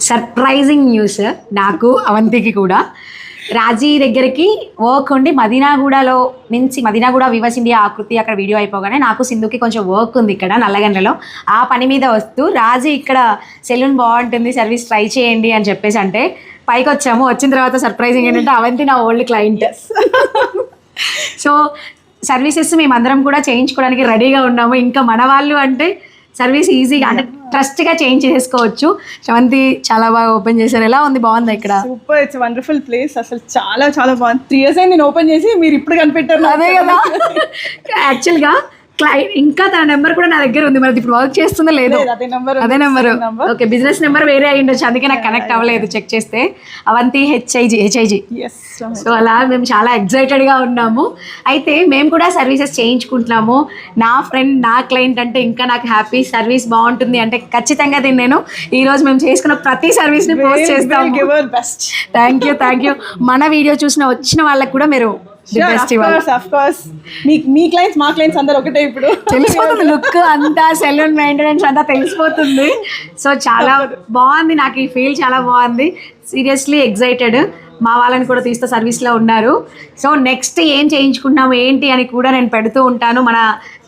Surprising news నాకు అవంతికి కూడా. రాజీ దగ్గరికి వర్క్ ఉండి మదీనాగూడలో నుంచి మదీనాగూడ వివస్ ఇండియా ఆకృతి అక్కడ వీడియో అయిపోగానే నాకు సింధుకి కొంచెం వర్క్ ఉంది ఇక్కడ నల్లగండ్లలో. ఆ పని మీద వస్తూ రాజీ ఇక్కడ సెలూన్ బాగుంటుంది సర్వీస్ ట్రై చేయండి అని చెప్పేసి అంటే పైకి వచ్చాము. వచ్చిన తర్వాత సర్ప్రైజింగ్ ఏంటంటే అవంతి నా ఓల్డ్ క్లయింట్. సో సర్వీసెస్ మేమందరం కూడా చేయించుకోవడానికి రెడీగా ఉన్నాము. ఇంకా మన వాళ్ళు అంటే సర్వీస్ ఈజీగా అంటే ట్రస్ట్గా చేంజ్ చేసుకోవచ్చు. శ్రవంతి చాలా బాగా ఓపెన్ చేశారు. ఎలా ఉంది, బాగుంది ఇక్కడ? Super, it's wonderful place. అసలు చాలా చాలా బాగుంది. 3 years అయింది నేను ఓపెన్ చేసి, మీరు ఇప్పుడు కనిపెట్టారు. అదే కదా, యాక్చువల్గా క్లయింట్ ఇంకా తన నెంబర్ కూడా నా దగ్గర ఉంది. మరి ఇప్పుడు వర్క్ చేస్తుందో లేదో, అదే నెంబర్. ఓకే, బిజినెస్ నెంబర్ వేరే అయ్యి ఉండొచ్చు, అందుకే నాకు కనెక్ట్ అవ్వలేదు. చెక్ చేస్తే అవంతి హెచ్ఐజి. సో అలా మేము చాలా ఎక్సైటెడ్గా ఉన్నాము. అయితే మేము కూడా సర్వీసెస్ చేయించుకుంటున్నాము. నా ఫ్రెండ్ నా క్లయింట్ అంటే ఇంకా నాకు హ్యాపీ. సర్వీస్ బాగుంటుంది అంటే ఖచ్చితంగా దీన్ని నేను ఈరోజు మేము చేసుకున్న ప్రతి సర్వీస్ని పోస్ట్ చేస్తాము. Thank you. మన వీడియో వచ్చిన వాళ్ళకి కూడా మీరు మీ క్లయింట్స్ మా క్లయింట్స్ అందరు ఒకటే. ఇప్పుడు తెలిసిపోతుంది, లుక్ అంతా సెలూన్ మెయింటెనెన్స్ అంతా తెలిసిపోతుంది. సో చాలా బాగుంది, నాకు ఈ ఫీల్ చాలా బాగుంది. Seriously excited. మా వాళ్ళని కూడా తీస్తే సర్వీస్లో ఉన్నారు. సో నెక్స్ట్ ఏం చేయించుకుంటున్నాము ఏంటి అని కూడా నేను పెడుతూ ఉంటాను. మన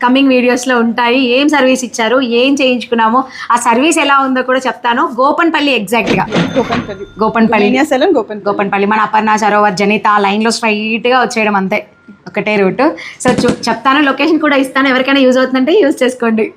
కమింగ్ వీడియోస్లో ఉంటాయి. ఏం సర్వీస్ ఇచ్చారు, ఏం చేయించుకున్నామో, ఆ సర్వీస్ ఎలా ఉందో కూడా చెప్తాను. గోపన్పల్లి, ఎగ్జాక్ట్గా గోపన్పల్లి మన అపర్ణ సరోవర్ జనిత లైన్లో స్ట్రైట్గా వచ్చేయడం, అంతే, ఒకటే రూట్. సో చెప్తాను, లొకేషన్ కూడా ఇస్తాను. ఎవరికైనా యూజ్ అవుతుందంటే యూజ్ చేసుకోండి.